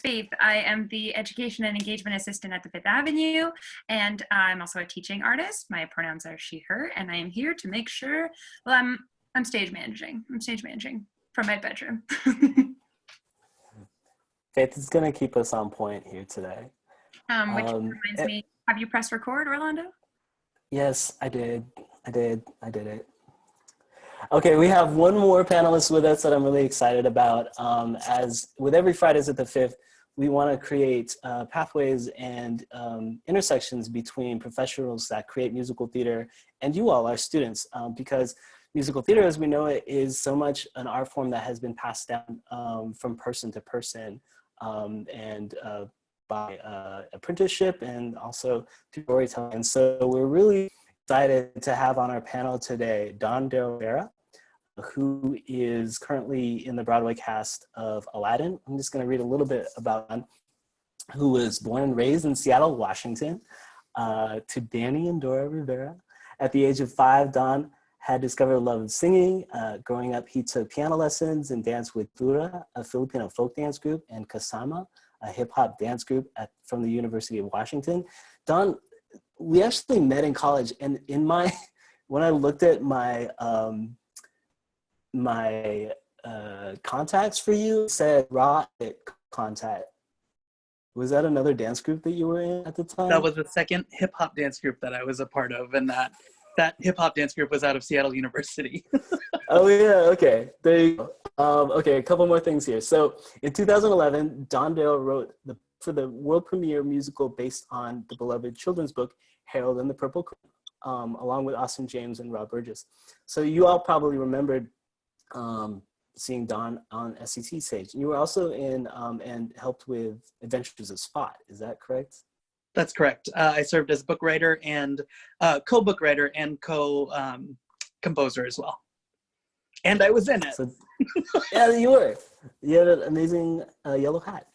Faith. I am the Education and Engagement Assistant at the Fifth Avenue, and I'm also a teaching artist. My pronouns are she, her, and I am here to make sure, well, I'm stage managing. I'm stage managing from my bedroom. Faith is going to keep us on point here today. Which reminds me, have you pressed record, Orlando? Yes, I did it. Okay, we have one more panelist with us that I'm really excited about. As with every Fridays at the Fifth, we want to create pathways and intersections between professionals that create musical theater and you all, our students, because musical theater, as we know it, is so much an art form that has been passed down from person to person and by apprenticeship and also through storytelling. And so we're really excited to have on our panel today Darryl Rivera, who is currently in the Broadway cast of Aladdin. I'm just going to read a little bit about him, who was born and raised in Seattle, Washington, to Danny and Dora Rivera. At the age of 5, Don had discovered a love of singing. Growing up, he took piano lessons and danced with Dura, a Filipino folk dance group, and Kasama, a hip-hop dance group from the University of Washington. Don, we actually met in college, and when I looked at my contacts for you, it said raw contact. Was that another dance group that you were in at the time? That was the second hip hop dance group that I was a part of, and that hip hop dance group was out of Seattle University. Oh yeah, okay, there you go. Okay, a couple more things here. So in 2011, Darryl wrote for the world premiere musical based on the beloved children's book, Harold and the Purple Crown, along with Austin James and Rob Burgess. So you all probably remembered seeing Don on SCT stage. You were also in and helped with Adventures of Spot. Is that correct? That's correct. I served as book writer and co-book writer and co-composer as well. And I was in it. So, yeah, you were. You had an amazing yellow hat.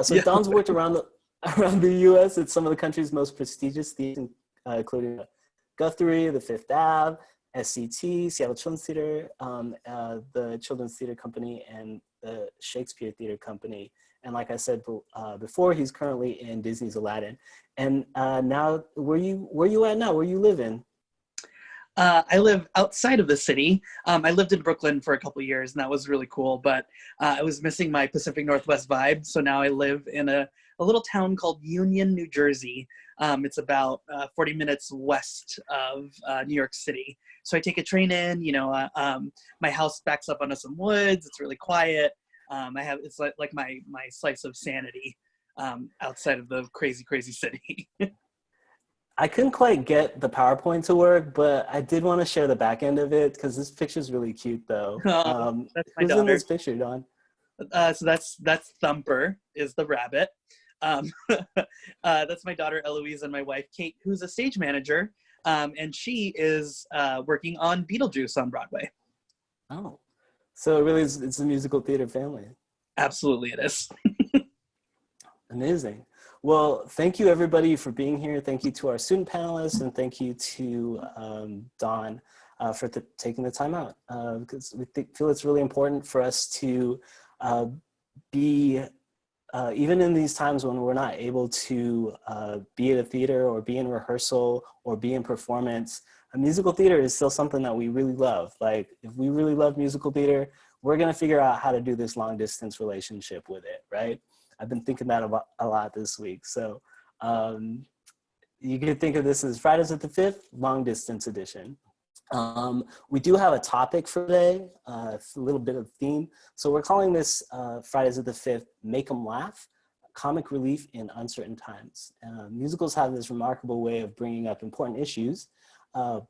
So yeah. Don's worked around the U.S. at some of the country's most prestigious theaters, including Guthrie, the Fifth Ave, SCT, Seattle Children's Theater, the Children's Theater Company, and the Shakespeare Theater Company. And like I said before, he's currently in Disney's Aladdin. And now, where you at now? Where you live in? I live outside of the city. I lived in Brooklyn for a couple of years, and that was really cool. But I was missing my Pacific Northwest vibe, so now I live in a little town called Union, New Jersey. It's about 40 minutes west of New York City. So I take a train in. My house backs up onto some woods. It's really quiet. It's like my slice of sanity outside of the crazy city. I couldn't quite get the PowerPoint to work, but I did want to share the back end of it because this picture's really cute, though. That's my who's daughter. in this picture, Don? So that's Thumper, is the rabbit. That's my daughter Eloise and my wife Kate, who's a stage manager, and she is working on Beetlejuice on Broadway. Oh, so it really is, it's a musical theater family. Absolutely, it is. Amazing. Well, thank you everybody for being here. Thank you to our student panelists, and thank you to Don for taking the time out, because we feel it's really important for us to be, even in these times when we're not able to be at a theater or be in rehearsal or be in performance, a musical theater is still something that we really love. Like, if we really love musical theater, we're gonna figure out how to do this long distance relationship with it, right? I've been thinking that about a lot this week. So you can think of this as Fridays at the Fifth, long distance edition. We do have a topic for today, a little bit of theme. So we're calling this Fridays at the Fifth, Make 'em Laugh, Comic Relief in Uncertain Times. Musicals have this remarkable way of bringing up important issues,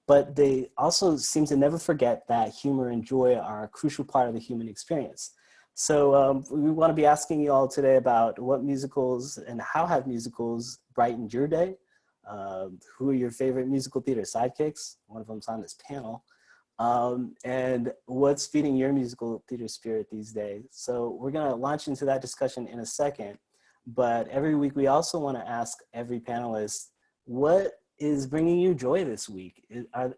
but they also seem to never forget that humor and joy are a crucial part of the human experience. So we want to be asking you all today about what musicals and how have musicals brightened your day? Who are your favorite musical theater sidekicks? One of them's on this panel. And what's feeding your musical theater spirit these days? So we're going to launch into that discussion in a second. But every week we also want to ask every panelist, what is bringing you joy this week? Has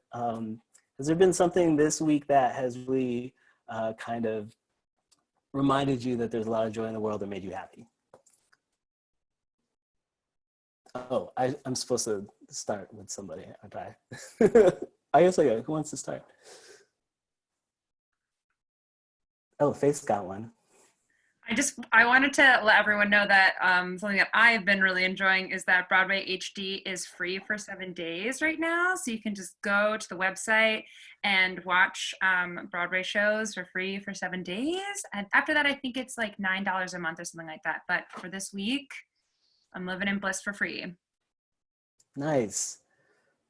there been something this week that has really kind of reminded you that there's a lot of joy in the world that made you happy? Oh, I'm supposed to start with somebody, aren't I? I guess I go. Who wants to start? Oh, Faith's got one. I wanted to let everyone know that something that I've been really enjoying is that Broadway HD is free for 7 days right now. So you can just go to the website and watch Broadway shows for free for 7 days. And after that, I think it's like $9 a month or something like that. But for this week, I'm living in bliss for free. Nice.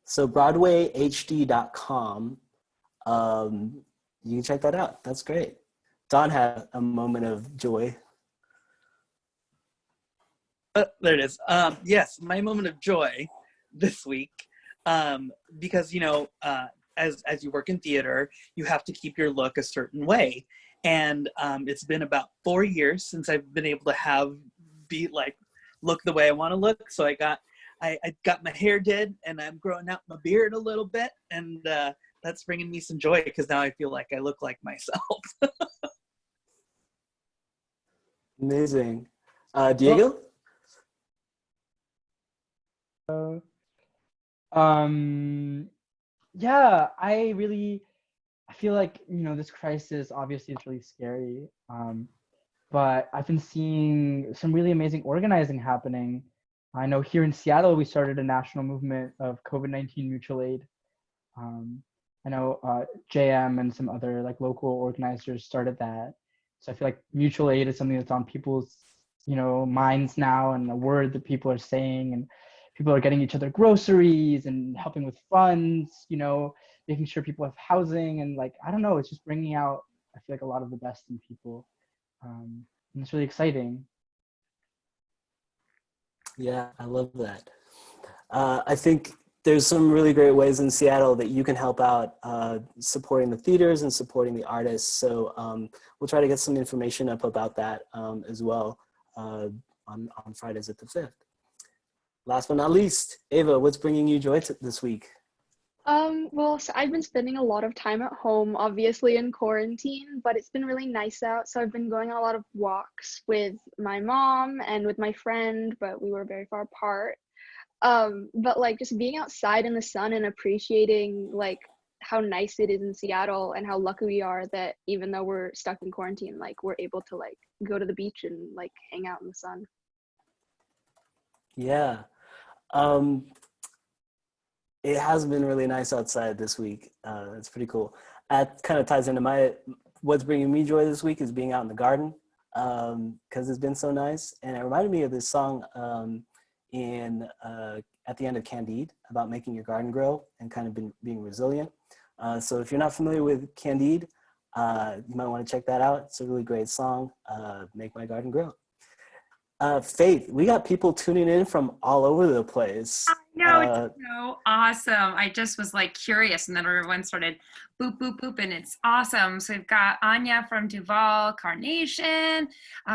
So BroadwayHD.com. You can check that out. That's great. Don had a moment of joy. There it is. Yes, my moment of joy this week, because as you work in theater, you have to keep your look a certain way, and it's been about 4 years since I've been able to look the way I want to look. So I got my hair did, and I'm growing out my beard a little bit, and that's bringing me some joy because now I feel like I look like myself. Amazing. Diego? Yeah, I feel like, this crisis obviously is really scary. But I've been seeing some really amazing organizing happening. I know here in Seattle, we started a national movement of COVID-19 mutual aid. I know JM and some other local organizers started that. So I feel like mutual aid is something that's on people's, minds now, and a word that people are saying, and people are getting each other groceries and helping with funds, making sure people have housing, and I don't know, it's just bringing out, I feel like, a lot of the best in people. And it's really exciting. Yeah, I love that. I think there's some really great ways in Seattle that you can help out supporting the theaters and supporting the artists. So we'll try to get some information up about that as well on Fridays at the 5th. Last but not least, Ava, what's bringing you joy this week? Well, so I've been spending a lot of time at home, obviously in quarantine, but it's been really nice out. So I've been going on a lot of walks with my mom and with my friend, but we were very far apart. But just being outside in the sun and appreciating how nice it is in Seattle and how lucky we are that even though we're stuck in quarantine, we're able to go to the beach and hang out in the sun. Yeah. It has been really nice outside this week. It's pretty cool. That kind of ties into what's bringing me joy this week is being out in the garden because it's been so nice. And it reminded me of this song at the end of Candide about making your garden grow and kind of being resilient. So if you're not familiar with Candide, you might want to check that out. It's a really great song, Make My Garden Grow. Faith, we got people tuning in from all over the place. No, it's so awesome. I just was curious, and then everyone started boop, boop, boop, and it's awesome. So we've got Anya from Duval, Carnation,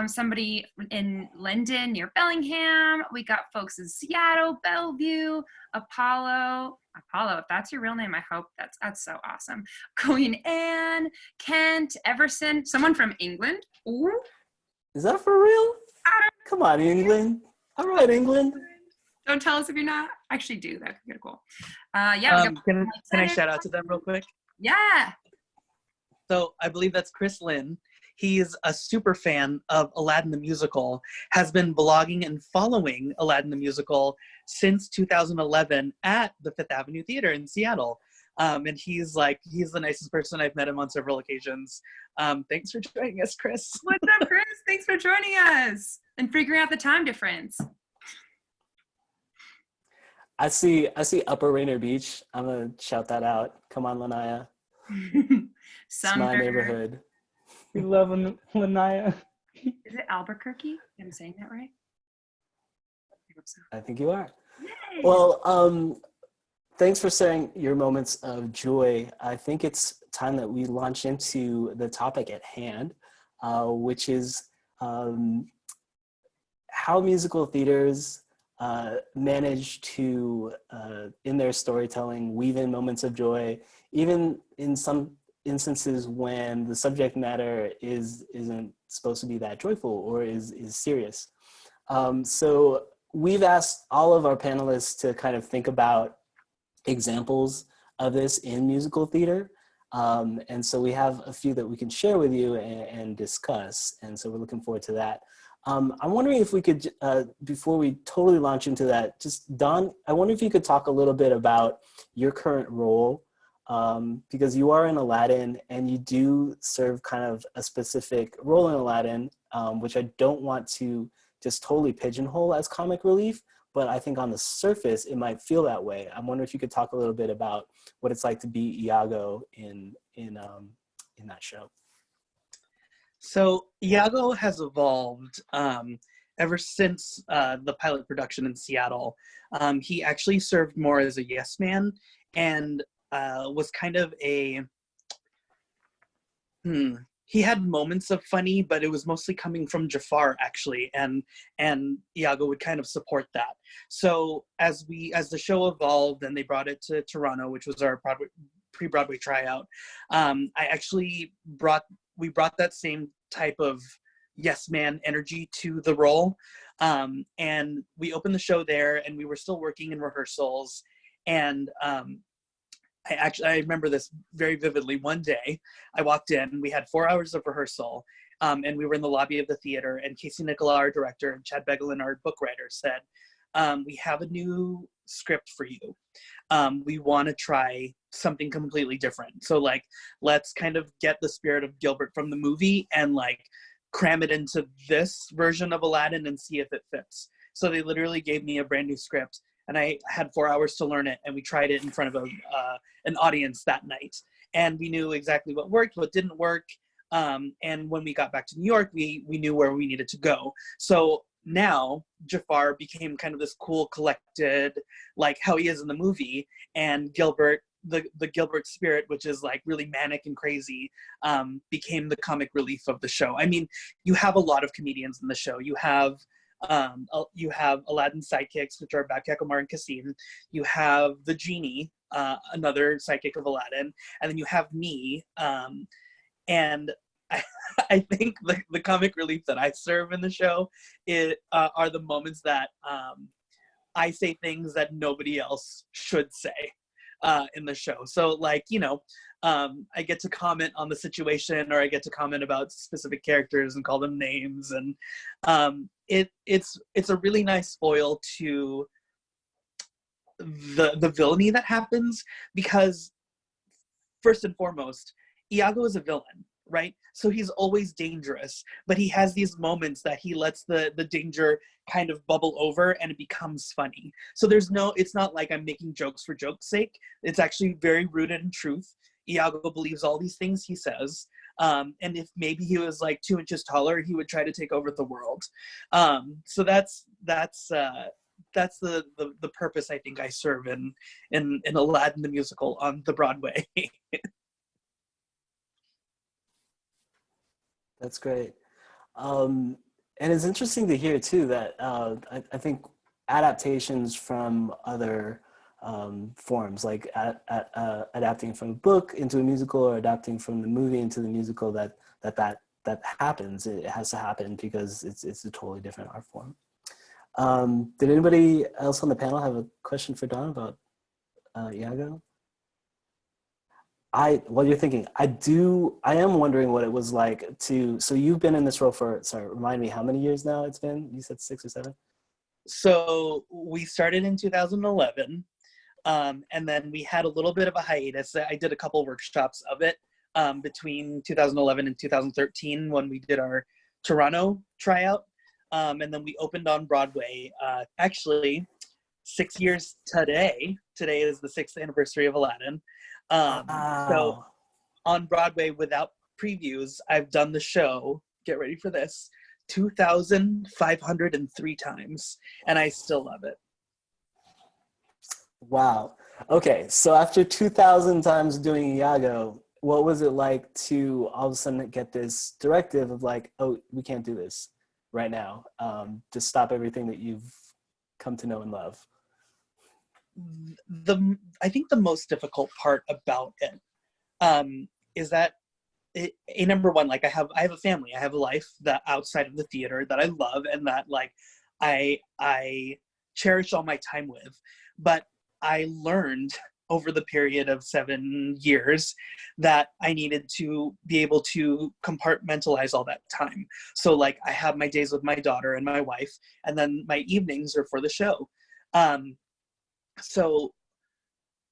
somebody in Linden near Bellingham. We got folks in Seattle, Bellevue, Apollo, if that's your real name, I hope that's so awesome. Queen Anne, Kent, Everson, someone from England. Ooh. Is that for real? Come on, England. All right, England. Don't tell us if you're not. Actually, do. That could get cool. Can I shout out to them real quick? Yeah. So I believe that's Chris Lynn. He's a super fan of Aladdin the Musical, has been blogging and following Aladdin the Musical since 2011 at the Fifth Avenue Theater in Seattle. And he's the nicest person. I've met him on several occasions. Thanks for joining us, Chris. What's up, Chris? Thanks for joining us and figuring out the time difference. I see Upper Rainier Beach. I'm gonna shout that out. Come on, Lanaya. It's my neighborhood. We love Lanaya. Is it Albuquerque? Am I saying that right? I hope so. I think you are. Yay! Well, thanks for sharing your moments of joy. I think it's time that we launch into the topic at hand, which is how musical theaters manage to, in their storytelling, weave in moments of joy, even in some instances when the subject matter isn't supposed to be that joyful or is serious. So we've asked all of our panelists to kind of think about examples of this in musical theater. And so we have a few that we can share with you and discuss. And so we're looking forward to that. I'm wondering if we could, before we totally launch into that, just Don, I wonder if you could talk a little bit about your current role, because you are in Aladdin and you do serve kind of a specific role in Aladdin, which I don't want to just totally pigeonhole as comic relief, but I think on the surface, it might feel that way. I'm wondering if you could talk a little bit about what it's like to be Iago in that show. So Iago has evolved ever since the pilot production in Seattle. He actually served more as a yes man and was kind of he had moments of funny, but it was mostly coming from Jafar actually, and Iago would kind of support that. So as the show evolved and they brought it to Toronto, which was our pre-Broadway tryout, we brought that same type of yes man energy to the role, and we opened the show there, and we were still working in rehearsals, and I remember this very vividly. One day I walked in, we had 4 hours of rehearsal, and we were in the lobby of the theater, and Casey Nicola, our director, and Chad Beglin, our book writer, said, we have a new script for you. We want to try something completely different. So like, let's kind of get the spirit of Gilbert from the movie and like cram it into this version of Aladdin and see if it fits. So they literally gave me a brand new script, and I had 4 hours to learn it, and we tried it in front of an audience that night. And we knew exactly what worked, what didn't work. And when we got back to New York, we knew where we needed to go. So now Jafar became kind of this cool, collected, like how he is in the movie, and Gilbert, the Gilbert spirit, which is like really manic and crazy, became the comic relief of the show. I mean, you have a lot of comedians in the show. You have Aladdin's sidekicks, which are Babak, Omar, and Kasim. You have the genie, another sidekick of Aladdin, and then you have me. And I think the comic relief that I serve in the show are the moments that I say things that nobody else should say in the show. So like, I get to comment on the situation, or I get to comment about specific characters and call them names. And it's a really nice foil to the villainy that happens, because first and foremost, Iago is a villain, right? So he's always dangerous, but he has these moments that he lets the danger kind of bubble over and it becomes funny. So it's not like I'm making jokes for joke's sake. It's actually very rooted in truth. Iago believes all these things he says. And if maybe he was like 2 inches taller, he would try to take over the world. So that's the purpose I think I serve in Aladdin the musical on the Broadway. That's great. And it's interesting to hear too that I think adaptations from other forms, like adapting from a book into a musical, or adapting from the movie into the musical, that happens. It has to happen because it's a totally different art form. Did anybody else on the panel have a question for Don about Iago? While you're thinking, I am wondering what it was like so you've been in this role for, sorry, remind me how many years now it's been? You said 6 or 7? So we started in 2011, and then we had a little bit of a hiatus. I did a couple workshops of it between 2011 and 2013 when we did our Toronto tryout, and then we opened on Broadway. Actually, 6 years today. Today is the 6th anniversary of Aladdin. So on Broadway, without previews, I've done the show, get ready for this, 2,503 times, and I still love it. Wow. Okay, so after 2,000 times doing Iago, what was it like to all of a sudden get this directive of like, oh, we can't do this right now, to stop everything that you've come to know and love? I think the most difficult part about it is that number one, like I have a family, I have a life that outside of the theater that I love, and that like I cherish all my time with. But I learned over the period of 7 years that I needed to be able to compartmentalize all that time. So like I have my days with my daughter and my wife, and then my evenings are for the show. So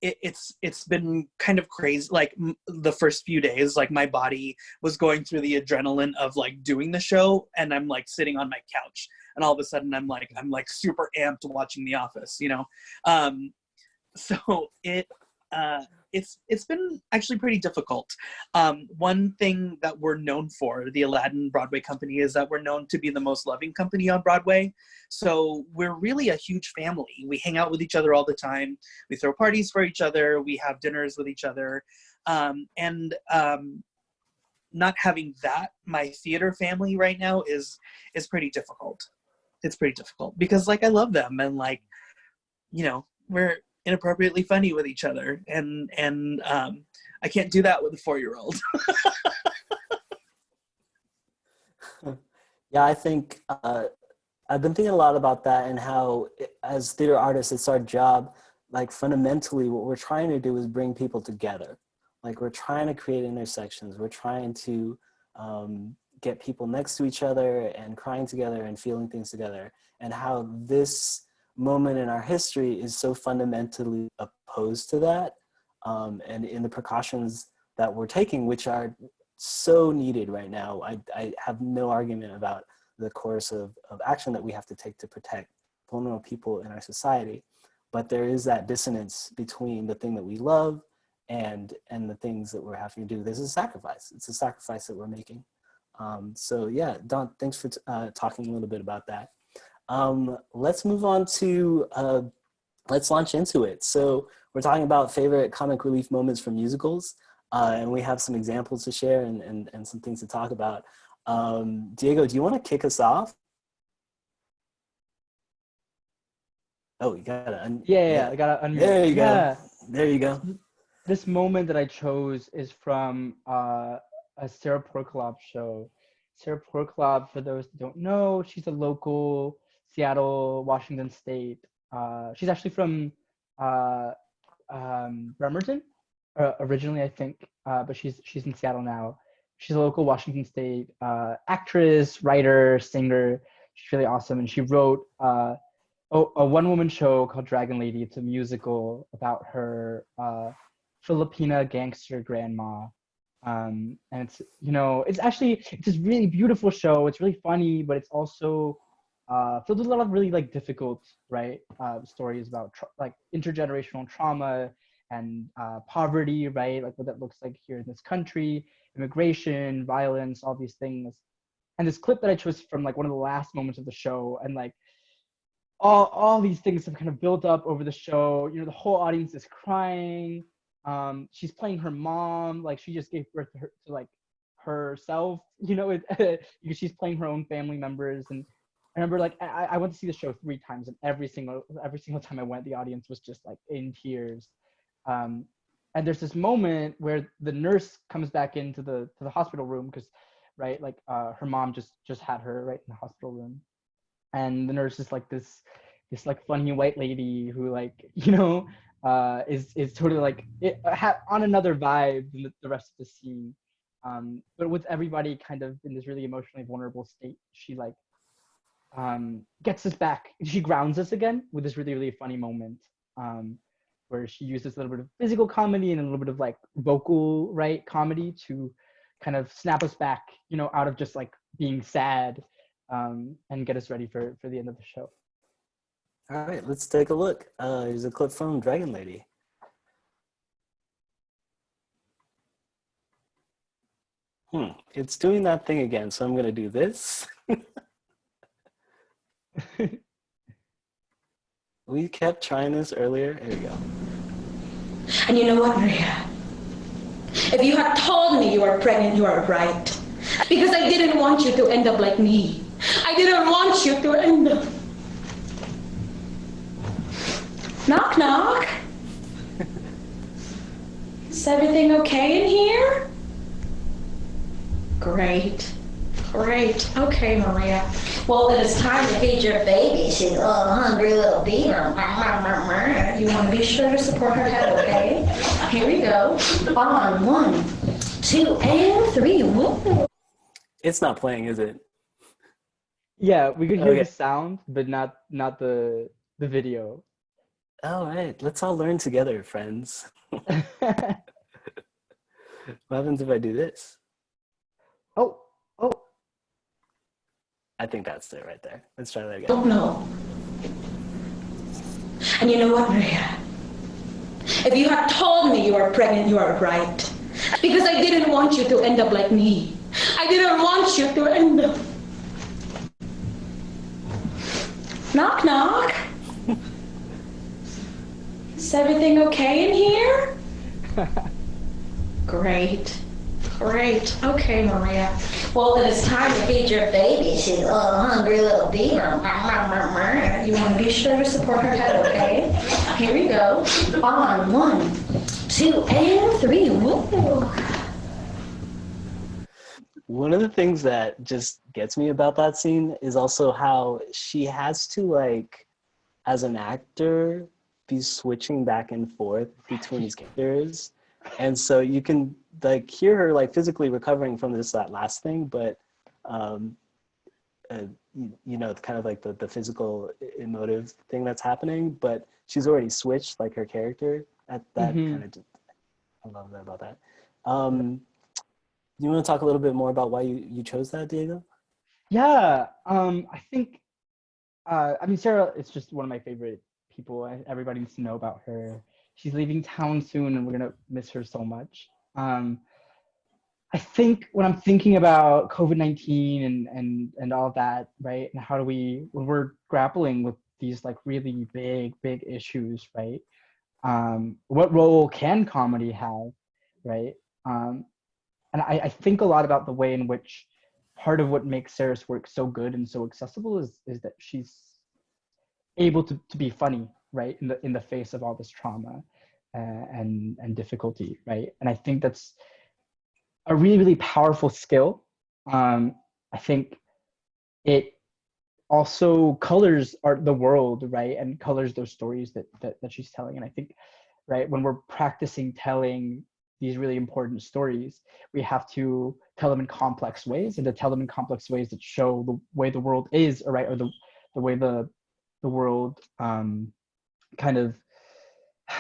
it's been kind of crazy. Like the first few days, like my body was going through the adrenaline of like doing the show, and I'm like sitting on my couch, and all of a sudden I'm like super amped watching The Office, you know. So it's been actually pretty difficult. One thing that we're known for, the Aladdin Broadway company, is that we're known to be the most loving company on Broadway. So we're really a huge family. We hang out with each other all the time. We throw parties for each other. We have dinners with each other. Not having that, my theater family right now is pretty difficult. It's pretty difficult because like I love them, and like, you know, we're inappropriately funny with each other, and I can't do that with a 4-year-old. Yeah, I think I've been thinking a lot about that, and how as theater artists, it's our job, like fundamentally what we're trying to do is bring people together. Like we're trying to create intersections. We're trying to get people next to each other and crying together and feeling things together, and how this moment in our history is so fundamentally opposed to that, and in the precautions that we're taking, which are so needed right now. I have no argument about the course of action that we have to take to protect vulnerable people in our society, but there is that dissonance between the thing that we love and the things that we're having to do. There's a sacrifice. It's a sacrifice that we're making. So yeah, Don, thanks for talking a little bit about that. Let's move on to, let's launch into it. So we're talking about favorite comic relief moments from musicals, and we have some examples to share and some things to talk about. Diego, do you want to kick us off? Oh, you gotta Yeah, I gotta unmute. There you Yeah. go. There you go. This moment that I chose is from a Sarah Porklob show. Sarah Porklob, for those that don't know, she's a local Seattle, Washington State. She's actually from Bremerton, originally, I think, but she's in Seattle now. She's a local Washington State actress, writer, singer. She's really awesome, and she wrote a one-woman show called Dragon Lady. It's a musical about her Filipina gangster grandma. And it's, you know, it's this really beautiful show. It's really funny, but it's also filled with a lot of really like difficult, right, stories about like intergenerational trauma and poverty, right, like what that looks like here in this country, immigration, violence, all these things. And this clip that I chose from like one of the last moments of the show, and like all these things have kind of built up over the show. You know, the whole audience is crying. She's playing her mom, like she just gave birth to like herself, you know, she's playing her own family members. And I remember like I went to see the show 3 times, and every single time I went, the audience was just like in tears. And there's this moment where the nurse comes back into the hospital room, because right, like her mom just had her right in the hospital room, and the nurse is like this like funny white lady who, like, you know, is totally like on another vibe than the rest of the scene, but with everybody kind of in this really emotionally vulnerable state, she like gets us back. She grounds us again with this really, really funny moment, where she uses a little bit of physical comedy and a little bit of like vocal, right, comedy to kind of snap us back, you know, out of just like being sad, and get us ready for the end of the show. All right, let's take a look. Here's a clip from Dragon Lady. It's doing that thing again, so I'm gonna do this. We kept trying this earlier. Here we go. And you know what, Maria? If you had told me you were pregnant, you are right. Because I didn't want you to end up like me. I didn't want you to end up. Knock, knock. Is everything okay in here? Great. Okay, Maria. Well, it is time to feed your baby. She's a hungry little beaver. You want to be sure to support her head, okay? Here we go. On 1, 2, and 3. Woo. It's not playing, is it? Yeah, we could hear Okay. the sound, but not the video. All right, let's all learn together, friends. What happens if I do this? Oh. I think that's it right there. Let's try that again. Don't know. And you know what, Maria? If you had told me you were pregnant, you are right. Because I didn't want you to end up like me. I didn't want you to end up. Knock, knock. Is everything okay in here? Great. Okay, Maria. Well, it is time to feed your baby. She's a hungry little beaver. You want to be sure to support her head, okay? Here we go. On 1, 2, and 3. Woo. One of the things that just gets me about that scene is also how she has to, like, as an actor, be switching back and forth between these characters. And so you can, like, hear her, like, physically recovering from that last thing, but you know, kind of like the physical emotive thing that's happening, but she's already switched, like, her character at that kind of, I love that about that. You want to talk a little bit more about why you chose that, Diego? Yeah, I think, I mean, Sarah is just one of my favorite people. Everybody needs to know about her. She's leaving town soon, and we're gonna miss her so much. I think when I'm thinking about COVID-19 and all of that, right, and how do when we're grappling with these, like, really big issues, right? What role can comedy have, right? And I think a lot about the way in which part of what makes Sarah's work so good and so accessible is that she's able to be funny, right, in the face of all this trauma and difficulty, right? And I think that's a really powerful skill. I think it also colors the world, right, and colors those stories that she's telling. And I think, right, when we're practicing telling these really important stories, we have to tell them in complex ways, and to tell them in complex ways that show the way the world is, right, or the way the world kind of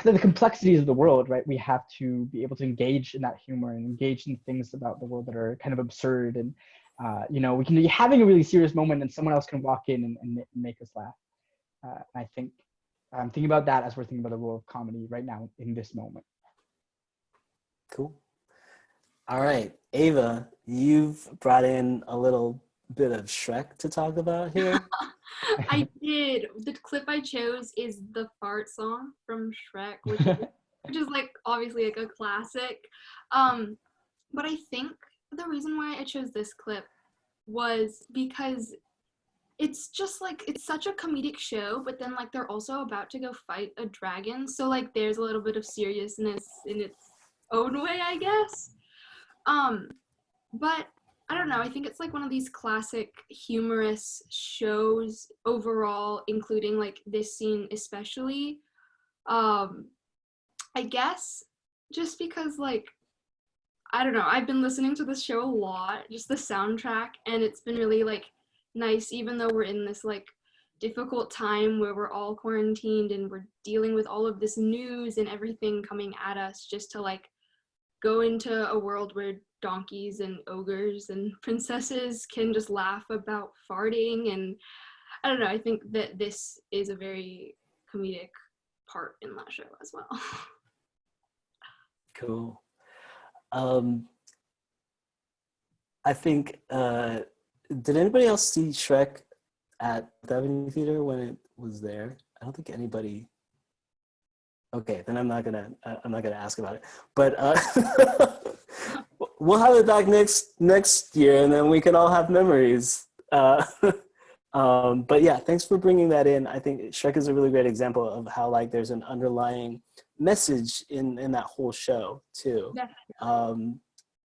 the complexities of the world, right? We have to be able to engage in that humor and engage in things about the world that are kind of absurd. And you know, we can be having a really serious moment and someone else can walk in and make us laugh. I think I'm thinking about that as we're thinking about the role of comedy right now in this moment. Cool. All right, Ava, you've brought in a little bit of Shrek to talk about here. I did. The clip I chose is the fart song from Shrek, which is like obviously like a classic. But I think the reason why I chose this clip was because it's just like, it's such a comedic show, but then like they're also about to go fight a dragon, so like there's a little bit of seriousness in its own way, I guess. But I don't know, I think it's like one of these classic humorous shows overall, including like this scene especially. I guess just because, like, I don't know, I've been listening to this show a lot, just the soundtrack, and it's been really like nice, even though we're in this like difficult time where we're all quarantined and we're dealing with all of this news and everything coming at us, just to like go into a world where donkeys and ogres and princesses can just laugh about farting. And I don't know, I think that this is a very comedic part in that show as well. Cool. I think, did anybody else see Shrek at the Avenue Theater when it was there? I don't think anybody. Okay, then I'm not gonna ask about it. But we'll have it back next year, and then we can all have memories. But yeah, thanks for bringing that in. I think Shrek is a really great example of how like there's an underlying message in that whole show too.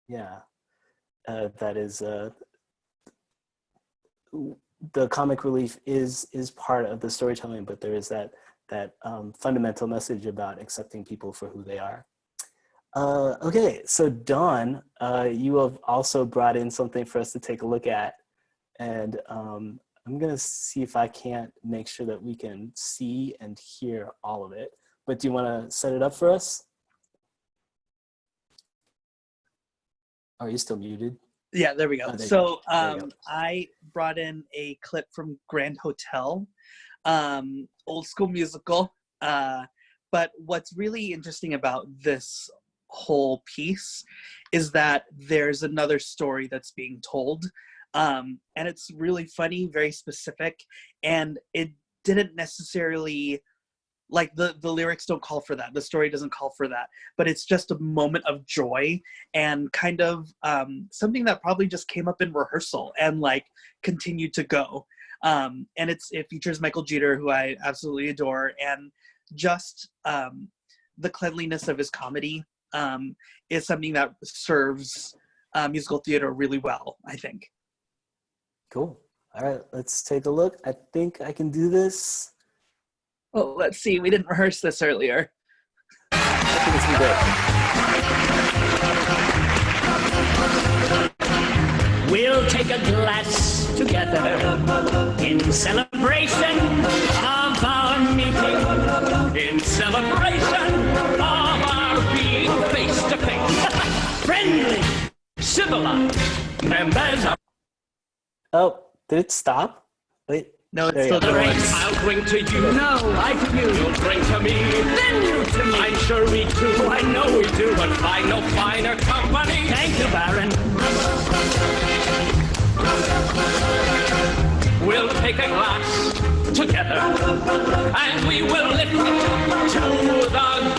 Yeah, that is the comic relief is part of the storytelling, but there is that fundamental message about accepting people for who they are. Okay, so Dawn, you have also brought in something for us to take a look at, and I'm gonna see if I can't make sure that we can see and hear all of it. But do you want to set it up for us? Are you still muted? Yeah, there we go. Oh, there you So go. There you go. I brought in a clip from Grand Hotel, old school musical. But what's really interesting about this whole piece is that there's another story that's being told. And it's really funny, very specific, and it didn't necessarily, like the lyrics don't call for that, the story doesn't call for that, but it's just a moment of joy and kind of something that probably just came up in rehearsal and like continued to go. And it features Michael Jeter, who I absolutely adore, and just the cleanliness of his comedy is something that serves musical theater really well, I think. Cool. All right, let's take a look. I think I can do this. Well, let's see. We didn't rehearse this earlier. I think it's great. We'll take a glass together in celebration of our meeting, in celebration of our being face to face, friendly, civilized members of. Oh, did it stop? Wait. No, it's There you still go. going. I'll bring to you. No, I to you. You'll bring to me. Then you to me. I'm sure we do. I know we do. But find no finer company. Thank you, Baron. We'll take a glass together, and we will lift it to the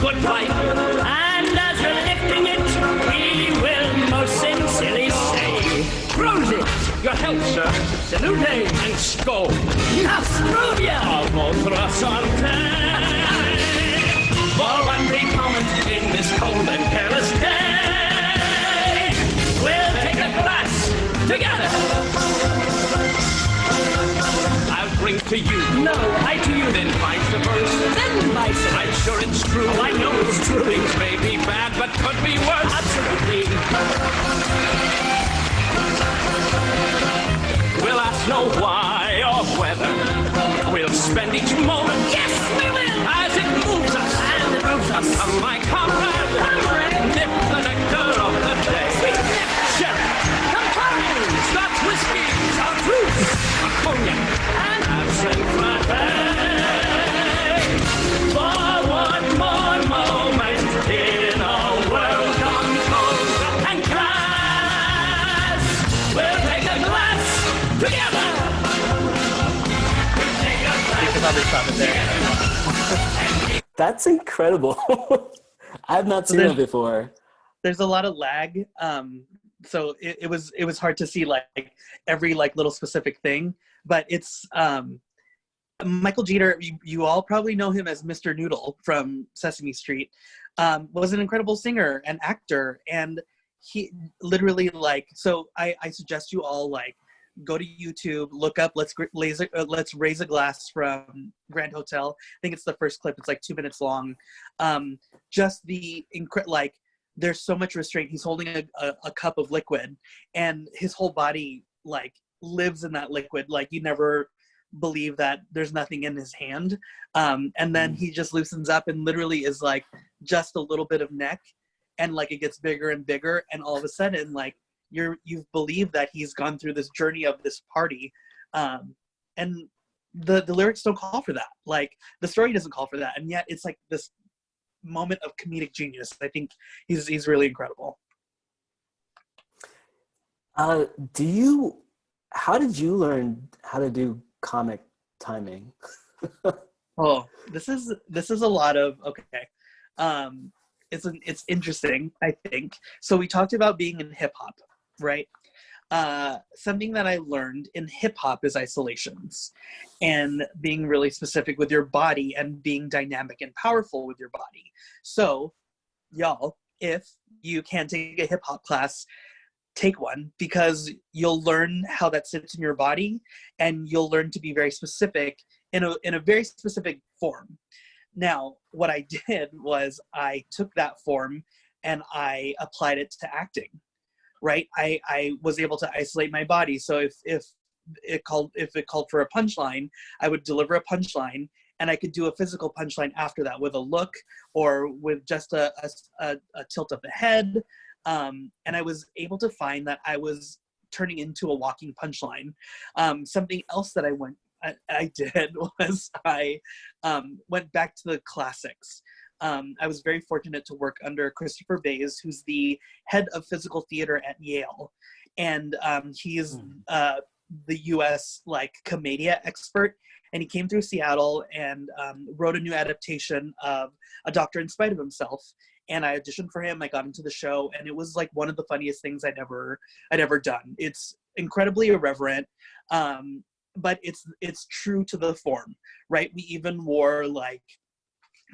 good life. And as we're lifting it, we will most sincerely say, Prosit, your health, sir. Salute and skål. Nostrovia. Almotra sante. For one brief moment in this cold and careless day, we'll take a glass together. I'll bring to you. No, I to you. Then vice versa. Then vice versa. I'm sure it's true. Oh, I know it's true. Things may be bad, but could be worse. Absolutely. We'll ask no why or whether. We'll spend each moment. Yes, we will. As it moves us. And it moves us. Come, my comrade. Nip the nectar of the day. Sweet nip. Sherry. Campari. Scotch whiskey. Chartreuse. A cognac. And absinthe frappe. For one more moment in a world gone cold and glass, we'll take a glass together. You can probably stop it there. That's incredible. I've not seen it before. There's a lot of lag, so it was hard to see like every like little specific thing. But it's Michael Jeter. You all probably know him as Mr. Noodle from Sesame Street. Was an incredible singer and actor, and he literally like. So I suggest you all like go to YouTube, look up Let's Raise a Glass from Grand Hotel. I think it's the first clip. It's like 2 minutes long. Just the like. There's so much restraint. He's holding a cup of liquid, and his whole body like lives in that liquid. Like you never believe that there's nothing in his hand. And then he just loosens up and literally is like just a little bit of neck, and like it gets bigger and bigger, and all of a sudden like you've believed that he's gone through this journey of this party. And the lyrics don't call for that. Like the story doesn't call for that, and yet it's like this moment of comedic genius. I think he's really incredible. How did you learn how to do comic timing? Oh, this is a lot of okay. It's interesting, I think. So we talked about being in hip hop, right? Something that I learned in hip hop is isolations and being really specific with your body and being dynamic and powerful with your body. So y'all, if you can take a hip hop class, take one, because you'll learn how that sits in your body, and you'll learn to be very specific in a very specific form. Now, what I did was I took that form and I applied it to acting, right? I was able to isolate my body. So if it called for a punchline, I would deliver a punchline, and I could do a physical punchline after that with a look or with just a tilt of the head. And I was able to find that I was turning into a walking punchline. Something else that I did was I went back to the classics. I was very fortunate to work under Christopher Bays, who's the head of physical theater at Yale. And he's the US commedia expert. And he came through Seattle and wrote a new adaptation of A Doctor in Spite of Himself. And I auditioned for him. I got into the show, and it was like one of the funniest things I'd ever done. It's incredibly irreverent, but it's true to the form, right? We even wore like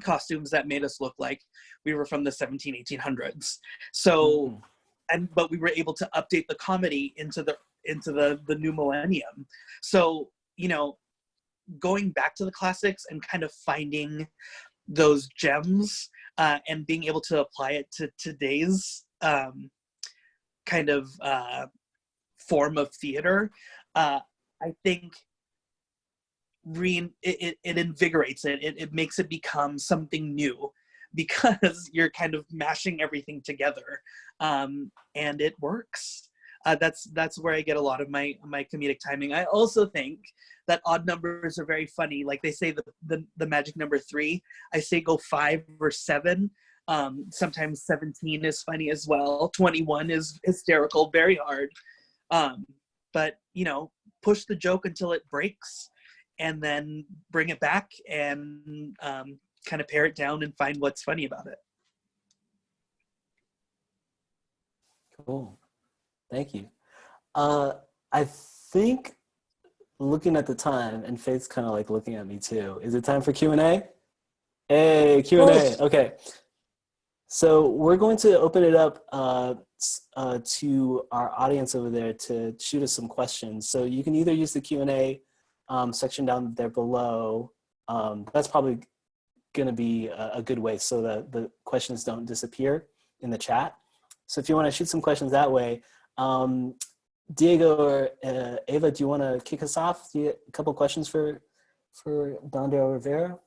costumes that made us look like we were from the 1800s. So, but we were able to update the comedy into the new millennium. So, you know, going back to the classics and kind of finding those gems and being able to apply it to today's kind of form of theater, I think it invigorates it. It makes it become something new, because you're kind of mashing everything together, and it works. That's where I get a lot of my comedic timing. I also think that odd numbers are very funny. Like they say the magic number 3. I say go 5 or 7. Sometimes 17 is funny as well. 21 is hysterical, very hard. But you know, push the joke until it breaks, and then bring it back and kind of pare it down and find what's funny about it. Cool. Thank you. I think, looking at the time, and Faith's kind of like looking at me too, is it time for Q&A? Hey, Q&A. Okay. So we're going to open it up to our audience over there to shoot us some questions. So you can either use the Q&A section down there below. That's probably going to be a good way so that the questions don't disappear in the chat. So if you want to shoot some questions that way, Diego or Ava, do you want to kick us off? Do you a couple questions for Darryl Rivera?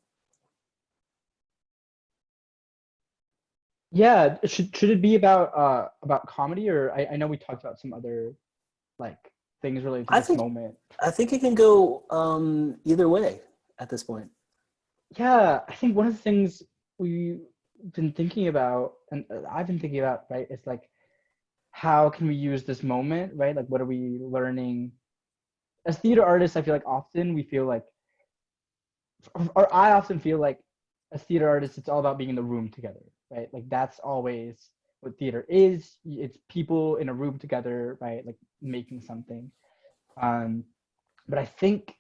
Yeah, should it be about comedy, or I know we talked about some other like things related to this moment. I think it can go either way at this point. Yeah, I think one of the things we've been thinking about, and I've been thinking about, right, is like, how can we use this moment, right? Like, what are we learning? As theater artists, I feel like often we feel like, or I often feel like, as theater artists, it's all about being in the room together, right? Like, that's always what theater is. It's people in a room together, right? Like, making something. But I think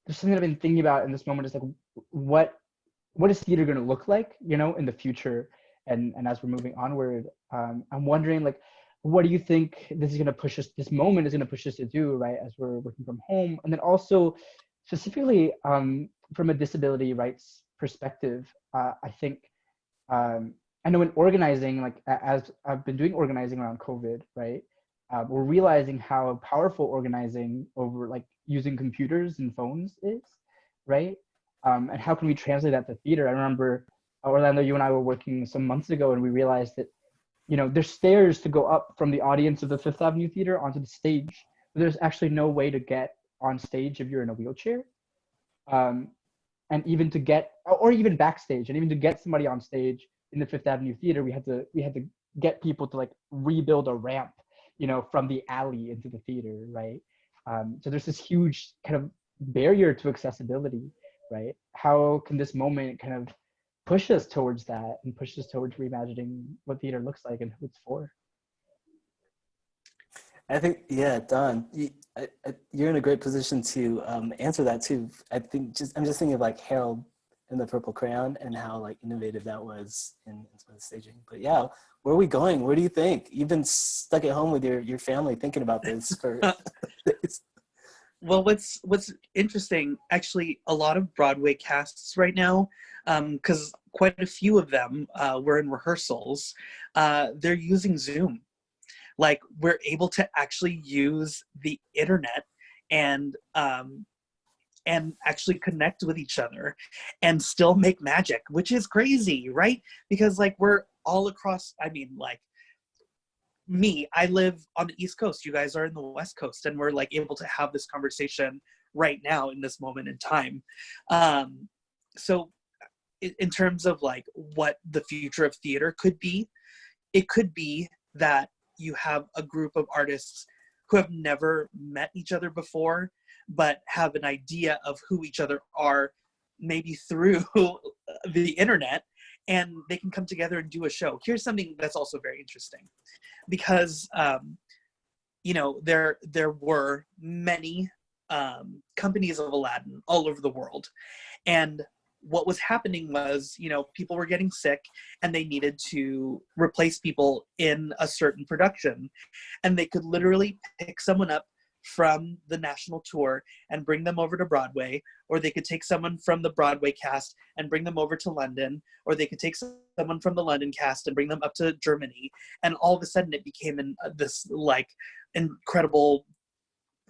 there's something I've been thinking about in this moment is like, what is theater going to look like, you know, in the future? And as we're moving onward, I'm wondering, like, what do you think this moment is going to push us to do, right, as we're working from home? And then also specifically from a disability rights perspective, I think, I know in organizing, like as I've been doing organizing around COVID, right, we're realizing how powerful organizing over like using computers and phones is, right? And how can we translate that to theater? I remember, Orlando, you and I were working some months ago, and we realized that, you know, there's stairs to go up from the audience of the Fifth Avenue Theater onto the stage, but there's actually no way to get on stage if you're in a wheelchair. And even to get, or even backstage, and even to get somebody on stage in the Fifth Avenue Theater, we had to get people to like rebuild a ramp, you know, from the alley into the theater, right? So there's this huge kind of barrier to accessibility, right? How can this moment kind of push us towards that and push us towards reimagining what theater looks like and who it's for? I think, yeah, Don, you're in a great position to answer that too. I think I'm just thinking of like Harold in the Purple Crayon and how like innovative that was in some of the staging. But yeah, where are we going? Where do you think? You've been stuck at home with your family thinking about this for days. Well, what's interesting, actually, a lot of Broadway casts right now, because quite a few of them were in rehearsals, they're using Zoom. Like, we're able to actually use the internet and actually connect with each other and still make magic, which is crazy, right? Because like we're all across, I mean, like me, I live on the East Coast, you guys are in the West Coast, and we're like able to have this conversation right now in this moment in time. So in terms of like what the future of theater could be, it could be that you have a group of artists who have never met each other before, but have an idea of who each other are, maybe through the internet, and they can come together and do a show. Here's something that's also very interesting, because you know, there were many companies of Aladdin all over the world, and what was happening was, you know, people were getting sick and they needed to replace people in a certain production, and they could literally pick someone up from the national tour and bring them over to Broadway, or they could take someone from the Broadway cast and bring them over to London, or they could take someone from the London cast and bring them up to Germany, and all of a sudden it became this like incredible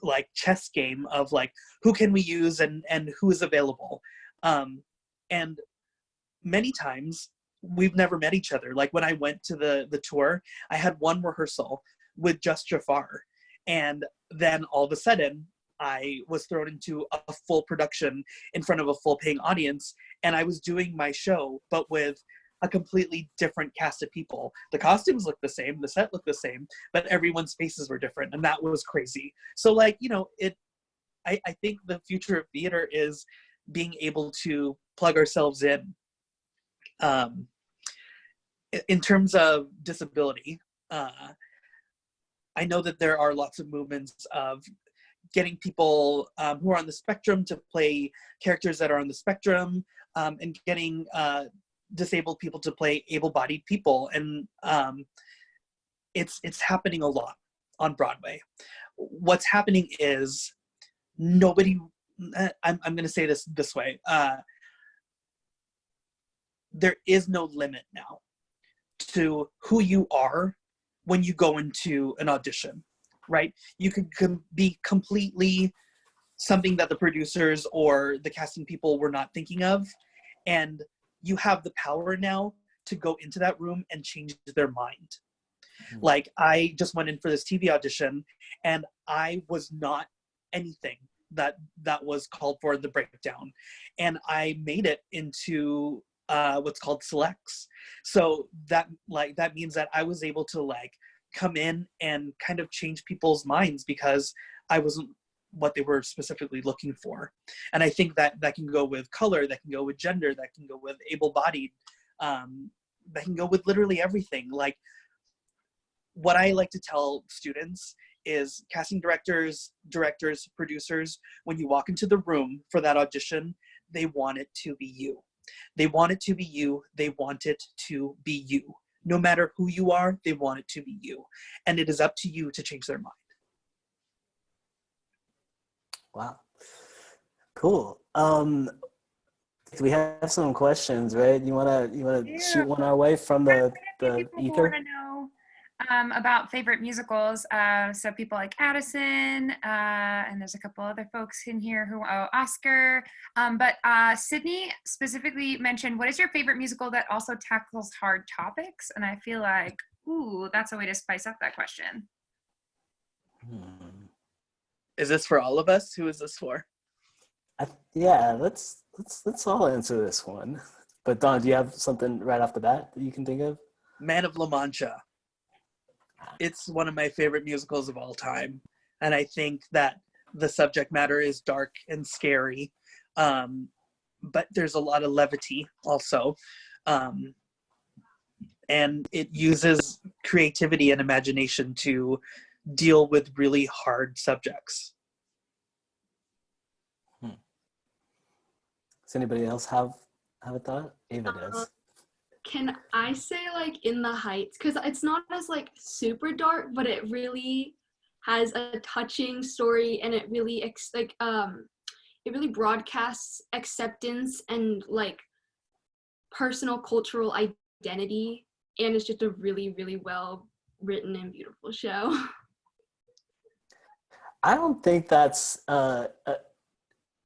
like chess game of like, who can we use and who is available. And many times we've never met each other. Like when I went to the tour, I had one rehearsal with just Jafar, and then all of a sudden I was thrown into a full production in front of a full paying audience, and I was doing my show but with a completely different cast of people. The costumes looked the same, the set looked the same, but everyone's faces were different, and that was crazy. So like, you know, I think the future of theater is being able to plug ourselves in. In terms of disability, I know that there are lots of movements of getting people who are on the spectrum to play characters that are on the spectrum, and getting disabled people to play able-bodied people, and it's happening a lot on Broadway. What's happening is nobody. I'm going to say this way. There is no limit now to who you are when you go into an audition, right? You could be completely something that the producers or the casting people were not thinking of, and you have the power now to go into that room and change their mind. Mm-hmm. Like, I just went in for this TV audition, and I was not anything that was called for the breakdown, and I made it into what's called selects. So that means that I was able to like come in and kind of change people's minds because I wasn't what they were specifically looking for. And I think that can go with color, that can go with gender, that can go with able-bodied, that can go with literally everything. Like, what I like to tell students is casting directors, producers, when you walk into the room for that audition, they want it to be you. They want it to be you. They want it to be you. No matter who you are, they want it to be you. And it is up to you to change their mind. Wow. Cool. We have some questions, right? You wanna shoot one our way from the ether? Want to know about favorite musicals. So people like Addison, and there's a couple other folks in here who, Oscar. But Sydney specifically mentioned, what is your favorite musical that also tackles hard topics? And I feel like, ooh, that's a way to spice up that question. Is this for all of us? Who is this for? Yeah, let's all answer this one. But Don, do you have something right off the bat that you can think of? Man of La Mancha. It's one of my favorite musicals of all time. And I think that the subject matter is dark and scary. But there's a lot of levity also. And it uses creativity and imagination to deal with really hard subjects. Does anybody else have have a thought? Ava does. Can I say like In the Heights? Because it's not as like super dark, but it really has a touching story, and it really it really broadcasts acceptance and like personal cultural identity, and it's just a really, really well written and beautiful show. I don't think that's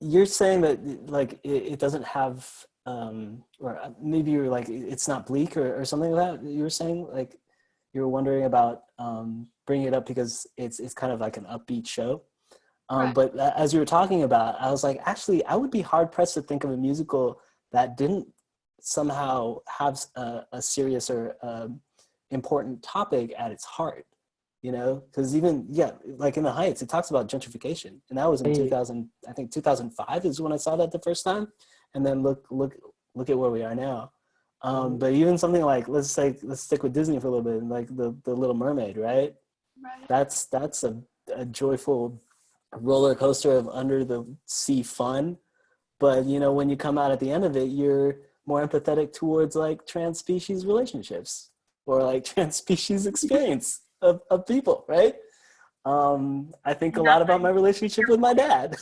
you're saying that like it doesn't have or maybe you're like it's not bleak or something like that. You were saying like you were wondering about bringing it up because it's kind of like an upbeat show. Right. But as you were talking about, I was like, actually, I would be hard pressed to think of a musical that didn't somehow have a serious or important topic at its heart. You know, because even like In the Heights, it talks about gentrification, and that was in 2000. I think 2005 is when I saw that the first time, and then look at where we are now. But even something like let's stick with Disney for a little bit, like the Little Mermaid, right? Right. That's a joyful roller coaster of under the sea fun, but you know when you come out at the end of it, you're more empathetic towards like trans species relationships or like trans species experience. Of people, right? I think a lot about my relationship with my dad.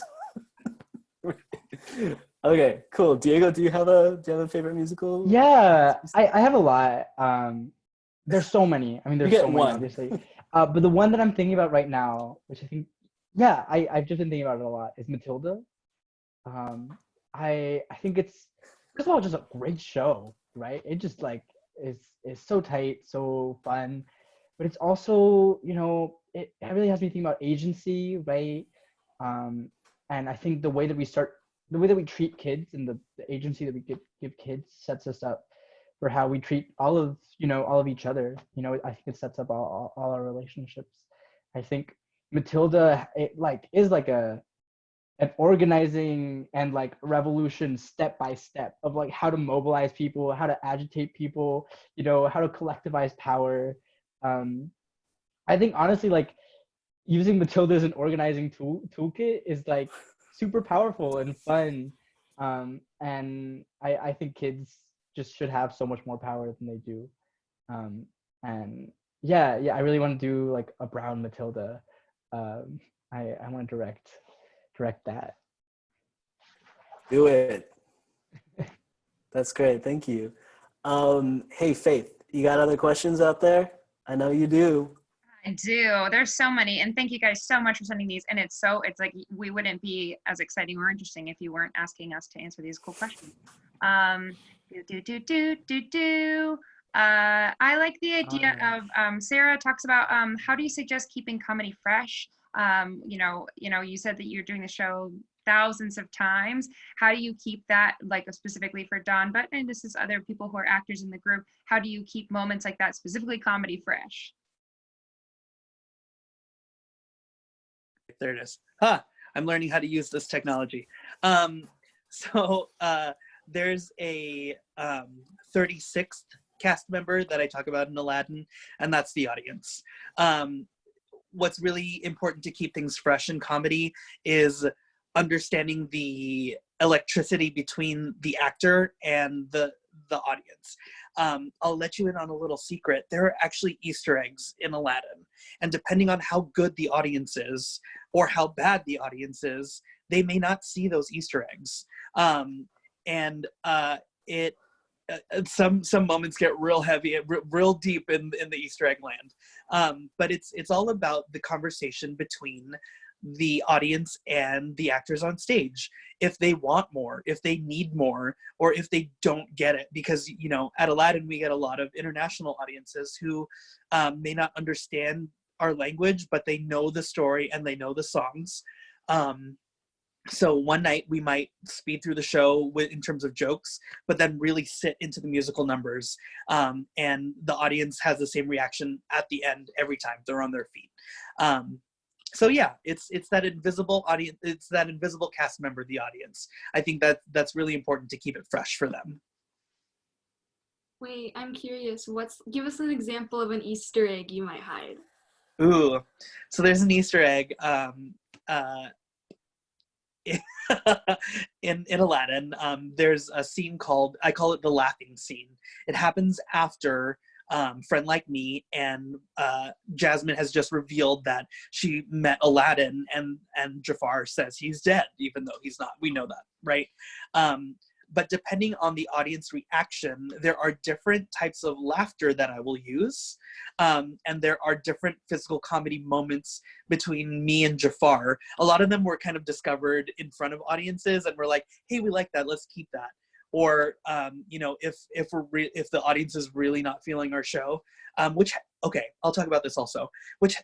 Okay, cool. Diego, do you have a favorite musical? Yeah, I have a lot. There's so many. I mean, there's so many, obviously. But the one that I'm thinking about right now, which I think, I've just been thinking about it a lot, is Matilda. I think it's, first of all, just a great show, right? It just like is so tight, so fun. But it's also, you know, it really has me thinking about agency, right? And I think the way that we treat kids and the agency that we give kids sets us up for how we treat all of each other. You know, I think it sets up all our relationships. I think Matilda, it like is like an organizing and like revolution step by step of like how to mobilize people, how to agitate people, you know, how to collectivize power. I think honestly, like using Matilda as an organizing toolkit is like super powerful and fun. And I think kids just should have so much more power than they do. And I really want to do like a brown Matilda. I want to direct that. Do it. That's great. Thank you. Hey, Faith, you got other questions out there? I know you do. I do. There's so many, and thank you guys so much for sending these. And it's like we wouldn't be as exciting or interesting if you weren't asking us to answer these cool questions. I like the idea of Sarah talks about how do you suggest keeping comedy fresh? You said that you're doing the show thousands of times. How do you keep that, like specifically for Dawn, but and this is other people who are actors in the group, how do you keep moments like that, specifically comedy, fresh? There it is. I'm learning how to use this technology. There's a 36th cast member that I talk about in Aladdin, and that's the audience. What's really important to keep things fresh in comedy is understanding the electricity between the actor and the audience. I'll let you in on a little secret. There are actually Easter eggs in Aladdin, and depending on how good the audience is or how bad the audience is, they may not see those Easter eggs. Some moments get real heavy, real deep in the Easter egg land. But it's all about the conversation between the audience and the actors on stage. If they want more, if they need more, or if they don't get it. Because, you know, at Aladdin, we get a lot of international audiences who may not understand our language, but they know the story and they know the songs. So one night we might speed through the show in terms of jokes, but then really sit into the musical numbers. And the audience has the same reaction at the end every time they're on their feet. So yeah, it's that invisible audience, it's that invisible cast member, the audience. I think that's really important to keep it fresh for them. Wait, I'm curious. Give us an example of an Easter egg you might hide. Ooh, so there's an Easter egg. in Aladdin, there's a scene called, I call it the laughing scene. It happens after Friend Like Me, and Jasmine has just revealed that she met Aladdin, and Jafar says he's dead, even though he's not. We know that, right? But depending on the audience reaction, there are different types of laughter that I will use. And there are different physical comedy moments between me and Jafar. A lot of them were kind of discovered in front of audiences, and we're like, hey, we like that, let's keep that. Or, you know, if the audience is really not feeling our show, which, okay, I'll talk about this also, which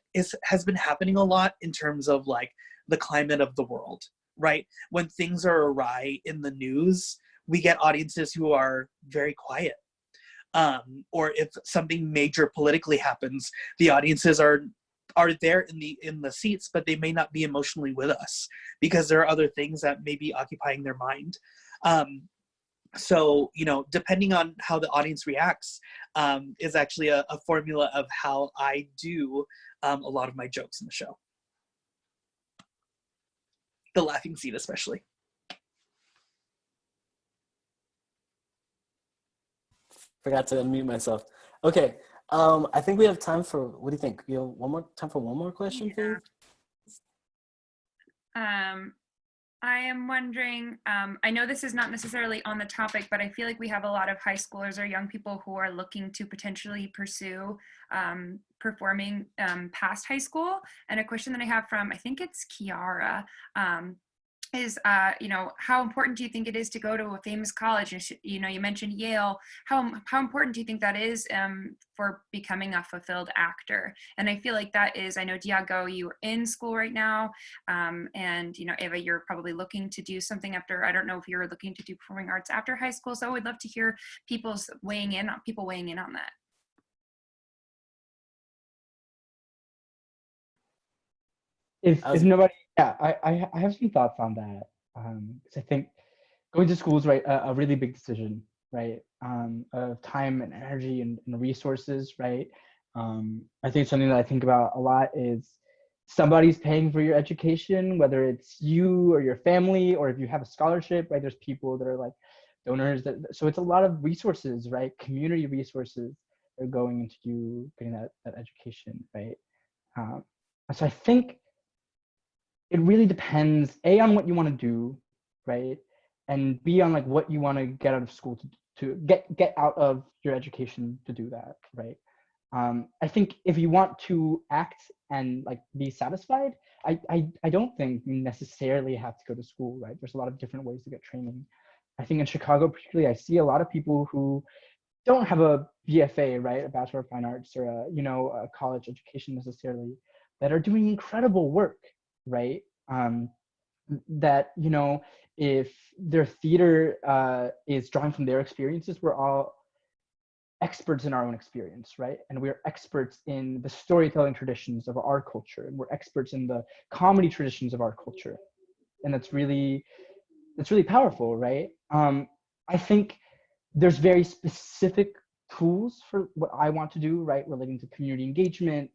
has been happening a lot in terms of like the climate of the world, right? When things are awry in the news, we get audiences who are very quiet. Or if something major politically happens, the audiences are there in the seats, but they may not be emotionally with us because there are other things that may be occupying their mind. So, you know, depending on how the audience reacts, is actually a formula of how I do a lot of my jokes in the show. The laughing scene especially. Forgot to unmute myself. Okay, I think we have time for, what do you think? You have time for one more question, please? I am wondering, I know this is not necessarily on the topic, but I feel like we have a lot of high schoolers or young people who are looking to potentially pursue performing past high school. And a question that I have from, I think it's Kiara, is, you know, how important do you think it is to go to a famous college? You know, you mentioned Yale. How important do you think that is for becoming a fulfilled actor? And I feel like that is, I know, Diago, you're in school right now. And, you know, Eva, you're probably looking to do something after, I don't know if you're looking to do performing arts after high school. So I would love to hear people weighing in on that. If nobody, yeah, I have some thoughts on that. Because I think going to school is, right, a really big decision, right? Of time and energy and resources, right? I think something that I think about a lot is somebody's paying for your education, whether it's you or your family, or if you have a scholarship, right? There's people that are like donors. So it's a lot of resources, right? Community resources that are going into you getting that education, right? So I think it really depends, A, on what you want to do, right? And B, on like what you want to get out of school to get out of your education to do that, right? I think if you want to act and like be satisfied, I don't think you necessarily have to go to school, right? There's a lot of different ways to get training. I think in Chicago particularly, I see a lot of people who don't have a BFA, right? A Bachelor of Fine Arts, or a college education necessarily, that are doing incredible work, right? That, you know, if their theater is drawing from their experiences, we're all experts in our own experience, right? And we're experts in the storytelling traditions of our culture, and we're experts in the comedy traditions of our culture. And that's really powerful, right? I think there's very specific tools for what I want to do, right? Relating to community engagement,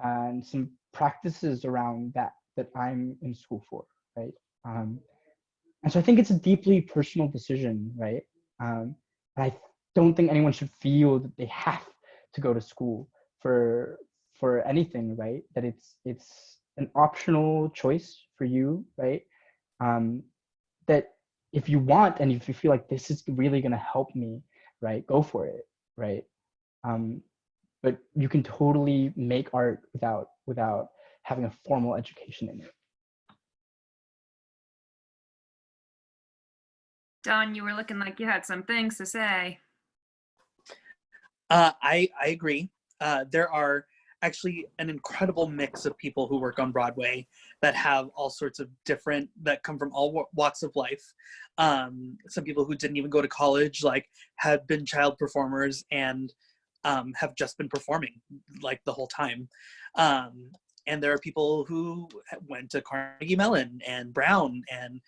and some practices around that I'm in school for, right? And so I think it's a deeply personal decision, right? I don't think anyone should feel that they have to go to school for anything, right? That it's an optional choice for you, right? That if you want, and if you feel like this is really going to help me, right, go for it, right? But you can totally make art without having a formal education in it. Don, you were looking like you had some things to say. I agree. There are actually an incredible mix of people who work on Broadway that have all sorts of different, that come from all walks of life. Some people who didn't even go to college, like, have been child performers and have just been performing like the whole time. And there are people who went to Carnegie Mellon and Brown and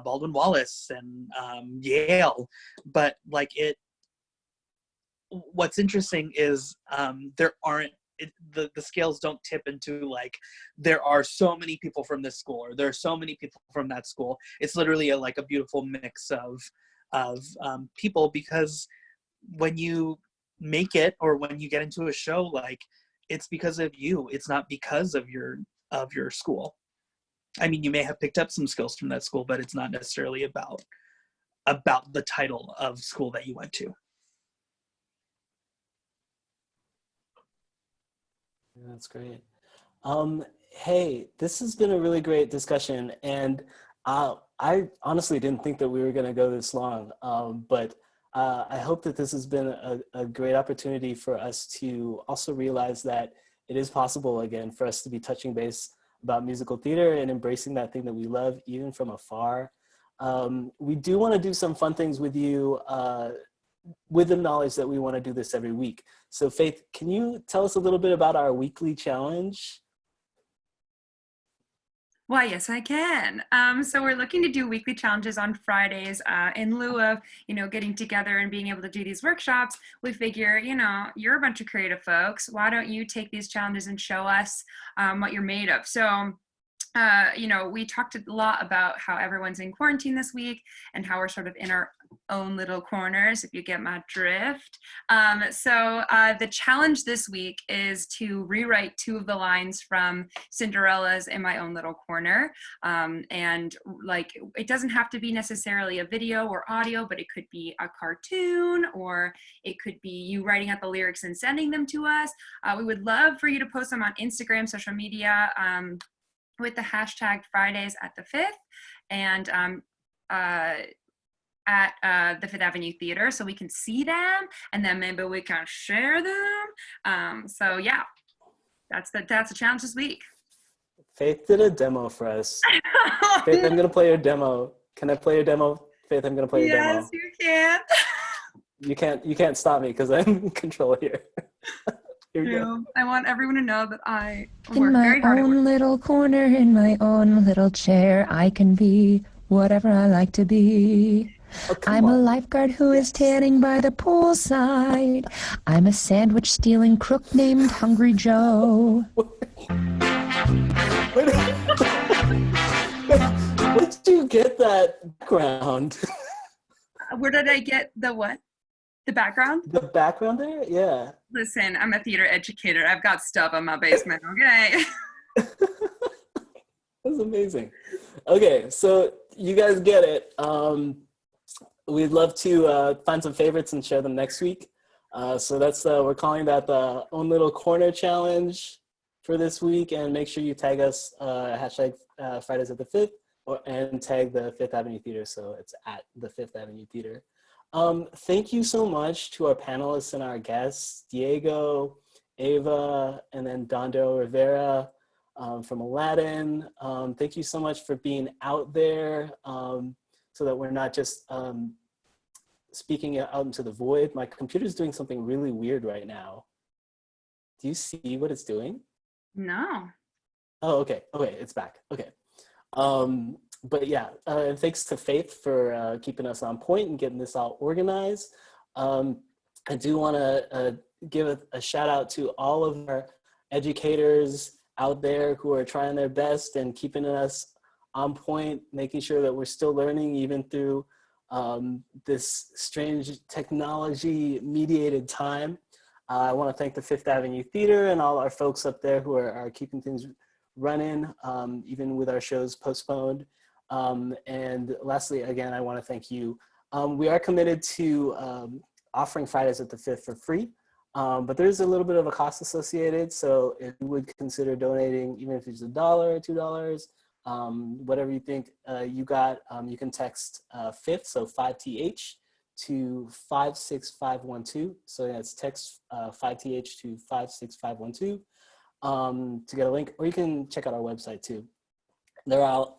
Baldwin Wallace and Yale, but like what's interesting is there aren't the scales don't tip into like there are so many people from this school or there are so many people from that school. It's literally like a beautiful mix of people, because when you make it or when you get into a show, like it's because of you. It's not because of your school. I mean, you may have picked up some skills from that school, but it's not necessarily about the title of school that you went to. That's great. Hey, this has been a really great discussion, and I honestly didn't think that we were going to go this long, but I hope that this has been a great opportunity for us to also realize that it is possible, again, for us to be touching base about musical theater and embracing that thing that we love, even from afar. We do want to do some fun things with you, with the knowledge that we want to do this every week. So Faith, can you tell us a little bit about our weekly challenge? Why, yes, I can. So we're looking to do weekly challenges on Fridays in lieu of, getting together and being able to do these workshops. We figure, you're a bunch of creative folks. Why don't you take these challenges and show us what you're made of? So we talked a lot about how everyone's in quarantine this week and how we're sort of in our own little corners, if you get my drift. So the challenge this week is to rewrite 2 of the lines from Cinderella's In My Own Little Corner. And like, it doesn't have to be necessarily a video or audio, but it could be a cartoon, or it could be you writing out the lyrics and sending them to us. We would love for you to post them on Instagram, social media, with the hashtag Fridays at the Fifth, and at the Fifth Avenue Theater, so we can see them, and then maybe we can share them. So yeah, that's the challenge this week. Faith did a demo for us. Faith, I'm gonna play your demo. Can I play your demo? Faith, I'm gonna play your demo. Yes, you can. You can't stop me because I'm in control here. Here we go. I want everyone to know that I In work my very hard at own work. little corner, in my own little chair, I can be whatever I like to be. Oh, come I'm a on. lifeguard who is tanning by the poolside. I'm a sandwich stealing crook named Hungry Joe. Where did you get that background? Where did I get the what? The background? The background there? Yeah. Listen, I'm a theater educator. I've got stuff in my basement, okay? That's amazing. Okay, so you guys get it. We'd love to find some favorites and share them next week. So that's we're calling that the Own Little Corner Challenge for this week. And make sure you tag us hashtag Fridays at the Fifth, and tag the Fifth Avenue Theater. So it's at the Fifth Avenue Theater. Thank you so much to our panelists and our guests, Diego, Ava, and then Darryl Rivera from Aladdin. Thank you so much for being out there, so that we're not just speaking out into the void. My computer's doing something really weird right now. Do you see what it's doing? No. Oh, okay, it's back, okay. But yeah, thanks to Faith for keeping us on point and getting this all organized. I do want to give a shout out to all of our educators out there who are trying their best and keeping us on point, making sure that we're still learning even through this strange technology mediated time. I want to thank the Fifth Avenue Theater and all our folks up there who are keeping things running, even with our shows postponed. And lastly, again, I want to thank you. We are committed to offering Fridays at the Fifth for free, but there's a little bit of a cost associated. So if you would consider donating, even if it's $1, $2, whatever you think you got, you can text Fifth, so 5TH, to 56512. So that's text 5TH to 56512 to get a link, or you can check out our website too. There are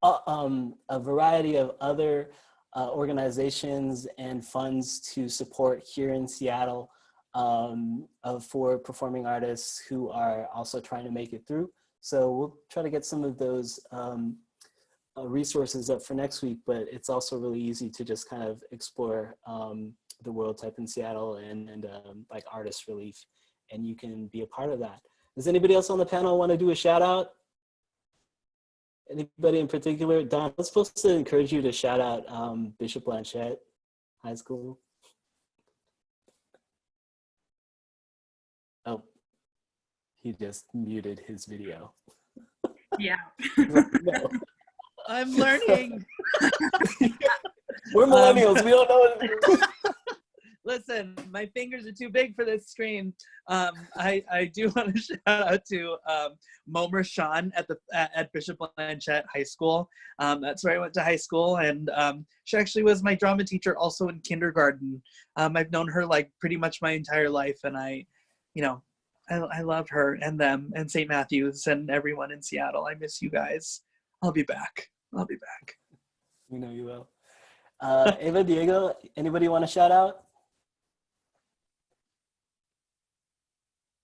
a variety of other organizations and funds to support here in Seattle for performing artists who are also trying to make it through. So we'll try to get some of those resources up for next week, but it's also really easy to just kind of explore the world, type in Seattle and like artist relief, and you can be a part of that. Does anybody else on the panel want to do a shout out? Anybody in particular? Don, I was supposed to encourage you to shout out Bishop Blanchette High School. Oh, he just muted his video. Yeah. No. I'm learning. We're millennials. We don't know what to do. Listen, my fingers are too big for this screen. I do want to shout out to Momer Sean at Bishop Blanchette High School. That's where I went to high school, and she actually was my drama teacher also in kindergarten. I've known her like pretty much my entire life, and I love her and them and St. Matthew's and everyone in Seattle. I miss you guys. I'll be back. We know you will. Ava, Diego, anybody want to shout out?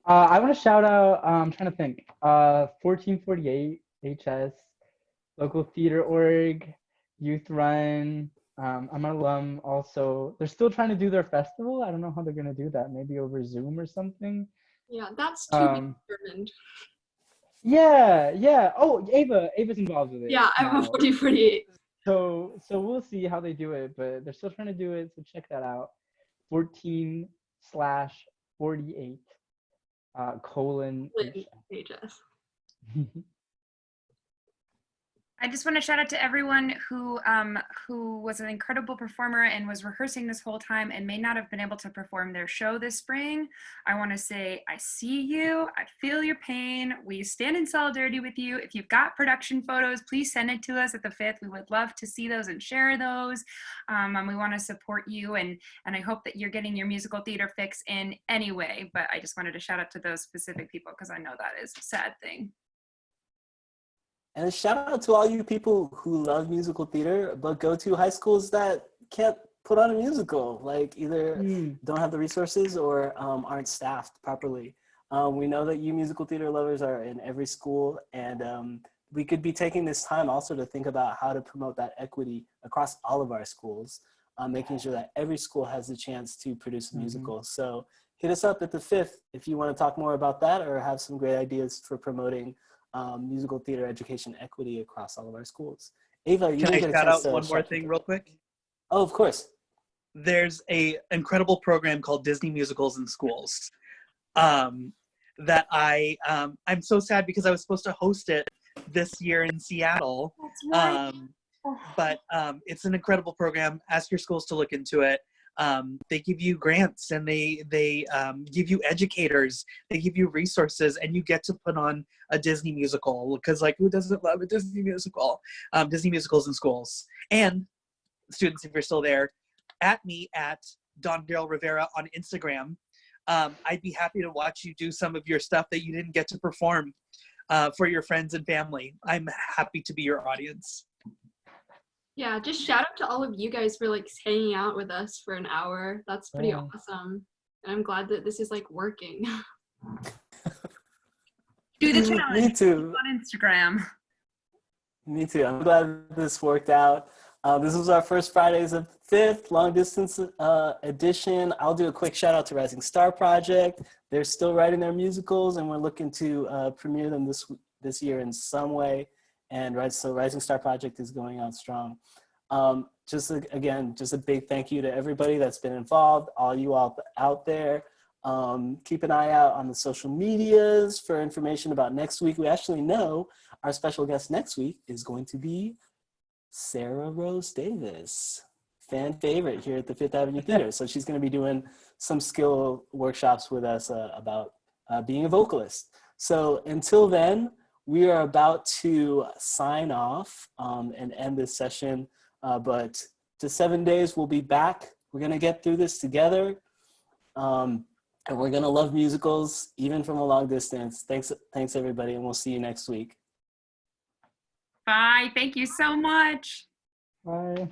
I want to shout out, I'm trying to think, 1448 HS, local theater org, youth run. I'm an alum also. They're still trying to do their festival. I don't know how they're going to do that. Maybe over Zoom or something. Yeah, that's to be determined. Yeah. Oh, Ava's involved with it. Yeah, I'm a 1448. So we'll see how they do it, but they're still trying to do it. So check that out. 14/48. Colon HS. I just want to shout out to everyone who was an incredible performer and was rehearsing this whole time and may not have been able to perform their show this spring. I want to say, I see you, I feel your pain, we stand in solidarity with you. If you've got production photos, please send it to us at the 5th. We would love to see those and share those. And we want to support you, and I hope that you're getting your musical theater fix in anyway, but I just wanted to shout out to those specific people because I know that is a sad thing. And shout out to all you people who love musical theater, but go to high schools that can't put on a musical, like either don't have the resources or aren't staffed properly. We know that you musical theater lovers are in every school, and we could be taking this time also to think about how to promote that equity across all of our schools, making sure that every school has the chance to produce a musical. So hit us up at the 5th if you want to talk more about that or have some great ideas for promoting musical theater education equity across all of our schools. Ava, you Can I didn't get a shout chance out to one more thing real quick? Oh, of course. There's a incredible program called Disney Musicals in Schools that I'm so sad because I was supposed to host it this year in Seattle. That's right. But it's an incredible program. Ask your schools to look into it. They give you grants, and they give you educators, they give you resources, and you get to put on a Disney musical, because like, who doesn't love a Disney musical? Disney Musicals in Schools. And students, if you're still there, at me at Darryl Rivera on Instagram. I'd be happy to watch you do some of your stuff that you didn't get to perform for your friends and family. I'm happy to be your audience. Yeah, just shout out to all of you guys for like hanging out with us for an hour. That's pretty awesome. And I'm glad that this is like working. Do the challenge. Me too. On Instagram. Me too. I'm glad this worked out. This was our first Fridays of 5th long distance edition. I'll do a quick shout out to Rising Star Project. They're still writing their musicals, and we're looking to premiere them this year in some way. And so Rising Star Project is going on strong. Again, just a big thank you to everybody that's been involved, all you all out there. Keep an eye out on the social medias for information about next week. We actually know our special guest next week is going to be Sarah Rose Davis, fan favorite here at the Fifth Avenue Theater. So she's going to be doing some skill workshops with us about being a vocalist. So until then, we are about to sign off and end this session, but to 7 days, we'll be back. We're gonna get through this together, and we're gonna love musicals, even from a long distance. Thanks everybody, and we'll see you next week. Bye, thank you so much. Bye.